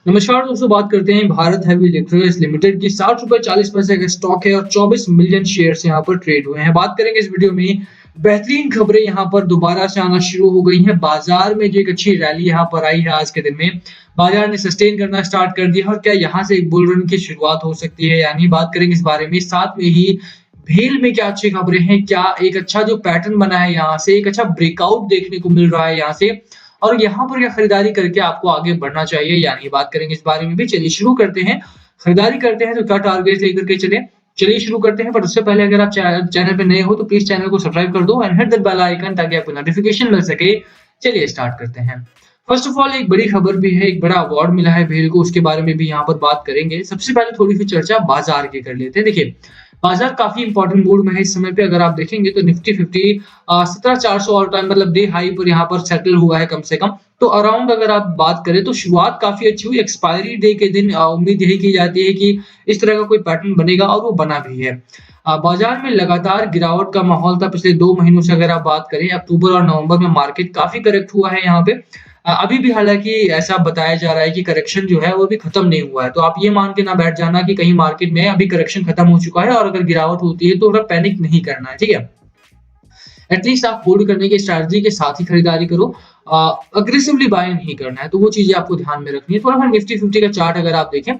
नमस्कार दोस्तों, बात करते हैं भारत हेवी इलेक्ट्रिकल्स लिमिटेड की। 60 रुपए 40 पैसे का स्टॉक है और 24 मिलियन शेयर्स यहाँ पर ट्रेड हुए हैं। बात करेंगे इस वीडियो में। बेहतरीन खबरें यहाँ पर दोबारा से आना शुरू हो गई हैं। बाजार में जो एक अच्छी रैली यहाँ पर आई है आज के दिन में, बाजार ने सस्टेन करना स्टार्ट कर दिया और क्या यहाँ से एक बुल रन की शुरुआत हो सकती है यानी बात करेंगे इस बारे में। साथ में ही भेल में क्या अच्छी खबरें हैं, क्या एक अच्छा जो पैटर्न बना है यहाँ से एक अच्छा ब्रेकआउट देखने को मिल रहा है यहाँ से, और यहाँ पर क्या खरीदारी करके आपको आगे बढ़ना चाहिए यानी बात करेंगे इस बारे में भी। चलिए शुरू करते हैं। खरीदारी करते हैं तो क्या टारगेट लेकर के चले। चलिए शुरू करते हैं, पर उससे पहले अगर आप चैनल पे नए हो तो प्लीज चैनल को सब्सक्राइब कर दो and hit the bell icon ताकि आपको नोटिफिकेशन मिल सके। चलिए स्टार्ट करते हैं। फर्स्ट ऑफ ऑल एक बड़ी खबर भी है, एक बड़ा अवार्ड मिला है भेल को, उसके बारे में भी यहाँ पर बात करेंगे। सबसे पहले थोड़ी सी चर्चा बाजार की कर लेते हैं। देखिए बाजार काफी इंपॉर्टेंट मूड में है इस समय पे। अगर आप देखेंगे तो निफ्टी 50 17,400 ऑल टाइम मतलब डे हाई पर यहाँ पर सेटल हुआ है कम से कम। तो अराउंड अगर आप बात करें तो शुरुआत काफी अच्छी हुई। एक्सपायरी डे के दिन उम्मीद यही की जाती है कि इस तरह का कोई पैटर्न बनेगा और वो बना भी है। बाजार में लगातार गिरावट का माहौल था पिछले 2 महीनों से। अगर आप बात करें अक्टूबर और नवंबर में मार्केट काफी करेक्ट हुआ है यहाँ पे। अभी भी हालांकि ऐसा बताया जा रहा है कि करेक्शन जो है वो भी खत्म नहीं हुआ है। तो आप ये मान के ना बैठ जाना कि कहीं मार्केट में अभी करेक्शन खत्म हो चुका है और अगर गिरावट होती है तो थोड़ा पैनिक नहीं करना है, ठीक है। एटलीस्ट आप होल्ड करने की स्ट्रैटेजी के साथ ही खरीदारी करो। अग्रेसिवली बाय नहीं करना है, तो वो चीजें आपको ध्यान में रखनी है। थोड़ा सा निफ्टी 50 का चार्ट अगर आप देखें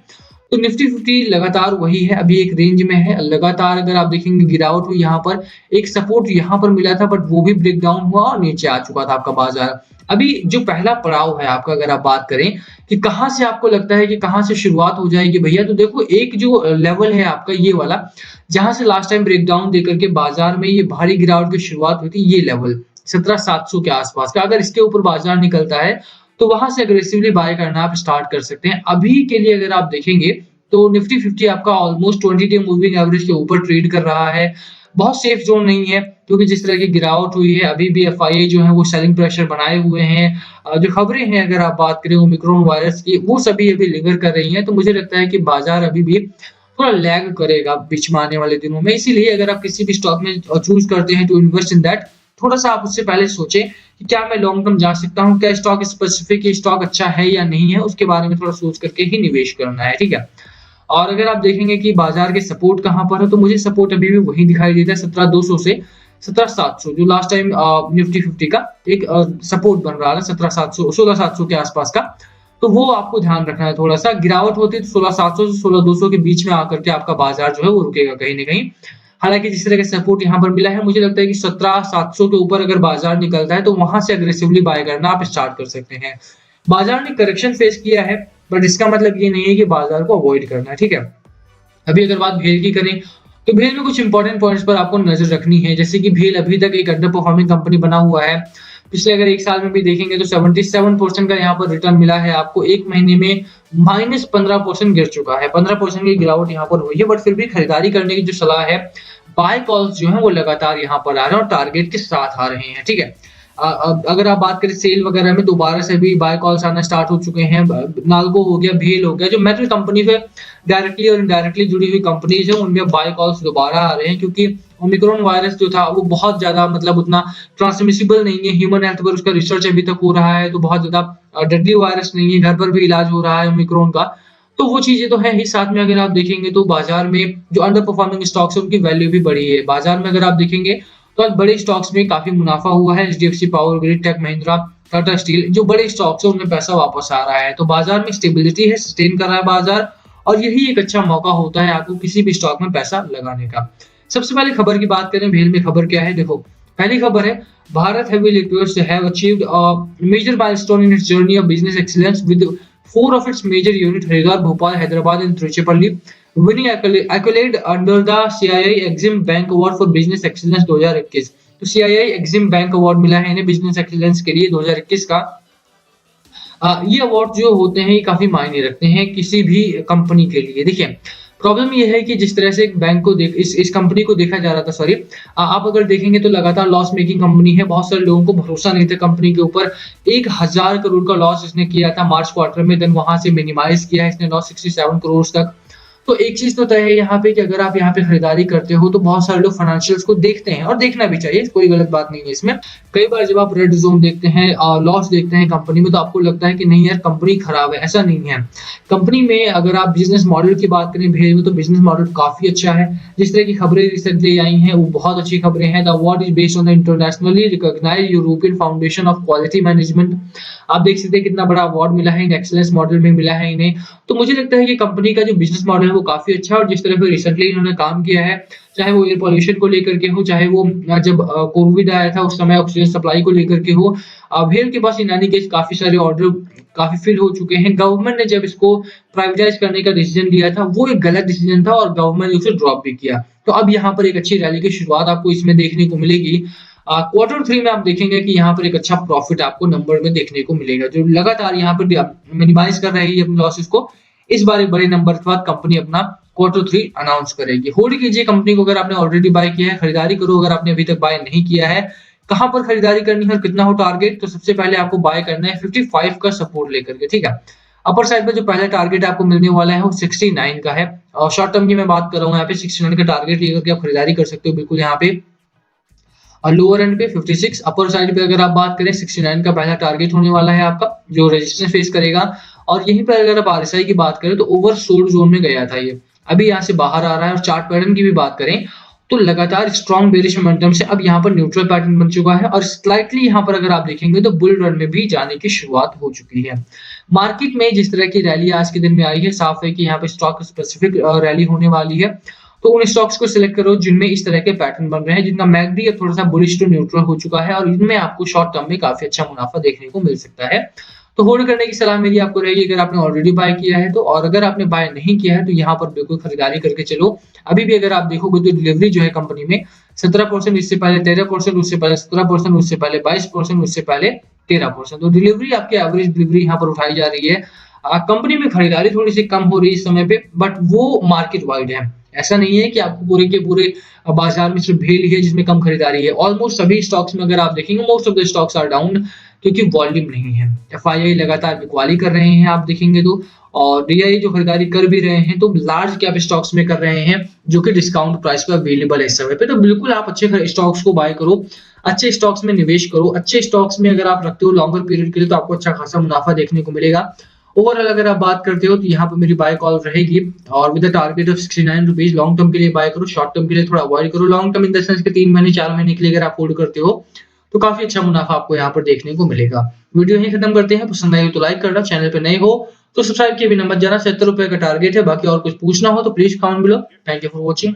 तो निफ्टी 50 लगातार वही है, अभी एक रेंज में है। लगातार अगर आप देखेंगे गिरावट हुई यहाँ पर, एक सपोर्ट यहाँ पर मिला था बट वो भी ब्रेक डाउन हुआ और नीचे आ चुका था आपका बाजार। अभी जो पहला पड़ाव है आपका, अगर आप बात करें कि कहाँ से आपको लगता है कि कहाँ से शुरुआत हो जाएगी भैया, तो देखो एक जो लेवल है आपका ये वाला, जहां से लास्ट टाइम ब्रेकडाउन देकर के बाजार में ये भारी गिरावट की शुरुआत हुई थी, ये लेवल 17,700 के आसपास का। अगर इसके ऊपर बाजार निकलता है तो वहां से अग्रेसिवली बाय करना आप स्टार्ट कर सकते हैं। अभी के लिए अगर आप देखेंगे तो निफ्टी 50 आपका ऑलमोस्ट 20 डे मूविंग एवरेज के ऊपर ट्रेड कर रहा है। बहुत सेफ जोन नहीं है क्योंकि जिस तरह की गिरावट हुई है अभी भी एफआईआई जो है वो सेलिंग प्रेशर बनाए हुए हैं। जो खबरें हैं अगर आप बात करें ओमिक्रॉन वायरस की, वो सभी अभी लिंगर कर रही हैं। तो मुझे लगता है कि बाजार अभी भी थोड़ा लैग करेगा बीच में आने वाले दिनों में। इसीलिए अगर आप किसी भी स्टॉक में चूज करते हैं टू इन्वेस्ट इन दैट, थोड़ा सा आप उससे पहले सोचें कि क्या मैं लॉन्ग टर्म जा सकता हूँ, क्या स्टॉक स्पेसिफिक स्टॉक अच्छा है या नहीं है, उसके बारे में थोड़ा सोच करके ही निवेश करना है, ठीक है। और अगर आप देखेंगे कि बाजार के सपोर्ट कहाँ पर है, तो मुझे सपोर्ट अभी भी वही दिखाई देता है 17,200 से 17,700, जो लास्ट टाइम निफ्टी 50 का एक सपोर्ट बन रहा था 17,700 16,700 के आसपास का। तो वो आपको ध्यान रखना है। थोड़ा सा गिरावट होती है तो 16,700 से 16,200 के बीच में आकर के आपका बाजार जो है वो रुकेगा कहीं ना कहीं। हालांकि जिस तरह का सपोर्ट यहाँ पर मिला है, मुझे लगता है कि 17,700 के ऊपर अगर बाजार निकलता है तो वहां से अग्रेसिवली बाय करना आप स्टार्ट कर सकते हैं। बाजार ने करेक्शन फेस किया है बट इसका मतलब ये नहीं है कि बाजार को अवॉइड करना है, ठीक है। अभी अगर बात भेल की करें तो भेल में कुछ इंपॉर्टेंट पॉइंट्स पर आपको नजर रखनी है, जैसे कि भेल अभी तक एक अंडर परफॉर्मिंग कंपनी बना हुआ है। पिछले अगर एक साल में भी देखेंगे तो 77% का यहाँ पर रिटर्न मिला है आपको। एक महीने में -15% गिर चुका है, 15% की गिरावट यहाँ पर हुई है। बट फिर भी खरीदारी करने की जो सलाह है, बाय कॉल्स जो है वो लगातार यहाँ पर आ रहे हैं और टारगेट के साथ आ रहे हैं, ठीक है। अगर आप बात करें सेल वगैरह में, दोबारा से भी बाय कॉल्स आना स्टार्ट हो चुके हैं। नाल्को हो गया, भेल हो गया, जो मेटल कंपनी से डायरेक्टली और इनडायरेक्टली जुड़ी हुई कंपनीज है, उनमें बाय कॉल्स दोबारा आ रहे हैं क्योंकि ओमिक्रॉन वायरस जो था वो बहुत ज्यादा मतलब उतना ट्रांसमिसिबल नहीं है। ह्यूमन हेल्थ पर उसका रिसर्च अभी तक हो रहा है, तो बहुत ज्यादा डेडली वायरस नहीं है, घर पर भी इलाज हो रहा है ओमिक्रॉन का। तो वो चीजें तो है ही। साथ में अगर आप देखेंगे तो बाजार में जो अंडर परफॉर्मिंग स्टॉक्स है उनकी वैल्यू भी बढ़ी है। बाजार में अगर आप देखेंगे तो आज बड़े स्टॉक्स में काफी मुनाफा हुआ है। एचडीएफसी पावर ग्रिड, टेक महिंद्रा, टाटा स्टील, जो बड़े स्टॉक्स है उनमें पैसा वापस आ रहा है। तो बाजार में स्टेबिलिटी है, सस्टेन कर रहा है बाजार, और यही एक अच्छा मौका होता है आपको किसी भी स्टॉक में पैसा लगाने का। सबसे पहले खबर की बात करें, भेल में खबर क्या है। देखो पहली खबर है, Bharat Heavy Electricals have achieved a major milestone in its journey of business excellence with 4 of its major unit Haridwar, Bhopal, Hyderabad and Tiruchirappalli winning accolade under the CII Exim Bank Award for Business Excellence 2021। तो CII Exim Bank Award मिला है इन्हें business excellence के लिए 2021 का। ये award जो होते हैं ये काफी मायने रखते हैं किसी भी कंपनी के लिए। देखिए प्रॉब्लम ये है कि जिस तरह से एक बैंक को इस कंपनी को देखा जा रहा था, सॉरी, आप अगर देखेंगे तो लगातार लॉस मेकिंग कंपनी है। बहुत सारे लोगों को भरोसा नहीं था कंपनी के ऊपर। 1,000 करोड़ का लॉस इसने किया था मार्च क्वार्टर में, देन वहां से मिनिमाइज किया है इसने लॉस 67 करोड़ तक। तो एक चीज तो तय है यहाँ पे कि अगर आप यहाँ पे खरीदारी करते हो तो बहुत सारे लोग फाइनेंशियल्स को देखते हैं और देखना भी चाहिए, कोई गलत बात नहीं है इसमें। कई बार जब आप रेड जोन देखते हैं, लॉस देखते हैं कंपनी में, तो आपको लगता है कि नहीं यार कंपनी खराब है, ऐसा नहीं है। कंपनी में अगर आप बिजनेस मॉडल की बात करें भेज में, तो बिजनेस मॉडल काफी अच्छा है। जिस तरह की खबरें रिसेंटली आई हैं वो बहुत अच्छी खबरें हैं। The award is based on the internationally recognised European Foundation of Quality Management. आप देख सकते हैं कितना बड़ा अवार्ड मिला है, एक्सीलेंस मॉडल में मिला है इन्हें। तो मुझे लगता है कि कंपनी का जो बिजनेस मॉडल है वो काफी अच्छा है, और जिस तरह से रिसेंटली इन्होंने काम किया है, चाहे वो एयर पॉल्यूशन को लेकर के हो, चाहे वो जब कोविड आया था उस समय ऑक्सीजन सप्लाई को लेकर के हो, भेल के पास इन केस काफी सारे ऑर्डर काफी फिल हो चुके हैं। गवर्नमेंट ने जब इसको प्राइवेटाइज करने का डिसीजन लिया था वो एक गलत डिसीजन था और गवर्नमेंट ने उसे ड्रॉप भी किया। तो अब यहाँ पर एक अच्छी रैली की शुरुआत आपको इसमें देखने को मिलेगी। क्वार्टर 3 में आप देखेंगे कि यहाँ पर एक अच्छा प्रॉफिट आपको नंबर में देखने को मिलेगा, जो लगातार यहाँ पर मिनिमाइज कर रही है अपने लॉसेस को। इस बार एक बड़े नंबर के बाद कंपनी अपना क्वार्टर 3 अनाउंस करेगी। होल्ड कीजिए कंपनी को अगर आपने ऑलरेडी बाय किया है, खरीदारी करो अगर आपने अभी तक बाय नहीं किया है। कहां पर खरीदारी करनी है और कितना हो टारगेट, तो सबसे पहले आपको बाय करना है 55 का सपोर्ट लेकर के, ठीक है। अपर साइड पे जो पहला टारगेट आपको मिलने वाला है वो 69 का है, और शॉर्ट टर्म की मैं बात कर रहा हूँ यहाँ पे 69 का टारगेट लेकर के आप खरीदारी कर सकते हो बिल्कुल यहाँ पे। और लोअर एंड पे 56, अपर साइड पे अगर आप बात करें 69 का पहला टारगेट होने वाला है आपका, जो रेजिस्टेंस फेस करेगा। और यहीं पर अगर आप आरएसआई की बात करें तो ओवर सोल्ड जोन में गया था ये, अभी यहाँ से बाहर आ रहा है। और चार्ट पैटर्न की भी बात करें तो लगातार स्ट्रॉन्ग बेरिश मोमेंटम से अब यहाँ पर न्यूट्रल पैटर्न बन चुका है, और स्लाइटली यहाँ पर अगर आप देखेंगे तो बुल रन में भी जाने की शुरुआत हो चुकी है। मार्केट में जिस तरह की रैली आज के दिन में आई है, साफ है कि यहाँ पे स्टॉक स्पेसिफिक रैली होने वाली है। तो उन स्टॉक्स को सिलेक्ट करो जिनमें इस तरह के पैटर्न बन रहे हैं, जिनका मैकडी थोड़ा सा बुलिश टू न्यूट्रल हो चुका है, और इनमें आपको शॉर्ट टर्म में काफी अच्छा मुनाफा देखने को मिल सकता है। तो होल्ड करने की सलाह मेरी आपको रहेगी अगर आपने ऑलरेडी बाय किया है तो, और अगर आपने बाय नहीं किया है तो यहाँ पर बिल्कुल खरीदारी करके चलो। अभी भी अगर आप देखोगे तो डिलीवरी जो है कंपनी में 17%, इससे पहले 13%, उससे पहले 17%, उससे पहले 22%, उससे पहले 13%। तो डिलीवरी आपकी एवरेज डिलीवरी यहाँ पर उठाई जा रही है। कंपनी में खरीदारी थोड़ी सी कम हो रही है इस समय पे, बट वो मार्केट वाइड है, ऐसा नहीं है कि आपको पूरे के पूरे बाजार में सिर्फ भेल ही है जिसमें कम खरीदारी है। ऑलमोस्ट सभी स्टॉक्स में अगर आप देखेंगे most of the stocks are down, क्योंकि वॉल्यूम नहीं है। एफआईआई लगातार बिकवाली कर रहे हैं आप देखेंगे तो, और डीआई जो खरीदारी कर भी रहे हैं तो लार्ज कैप स्टॉक्स में कर रहे हैं जो कि डिस्काउंट प्राइस पर अवेलेबल है इस समय पे। तो बिल्कुल आप अच्छे स्टॉक्स को बाय करो, अच्छे स्टॉक्स में निवेश करो। अच्छे स्टॉक्स में अगर आप रखते हो लॉन्गर पीरियड के लिए तो आपको अच्छा खासा मुनाफा देखने को मिलेगा। ओवरऑल अगर आप बात करते हो तो यहाँ पर मेरी बाय कॉल रहेगी, और with the target of 69 rupees long term के लिए बाय करो, शॉर्ट टर्म के लिए थोड़ा अवॉइड करो। Long term in the sense के 3 महीने 4 महीने के लिए अगर आप होल्ड करते हो तो काफी अच्छा मुनाफा आपको यहाँ पर देखने को मिलेगा। वीडियो यहीं खत्म करते हैं, पसंद आई हो तो लाइक करना, चैनल पे नए हो तो सब्सक्राइब किए बिना मत जाना। 70 रुपए का टारगेट है, बाकी और कुछ पूछना हो तो please comment below. Thank you for watching.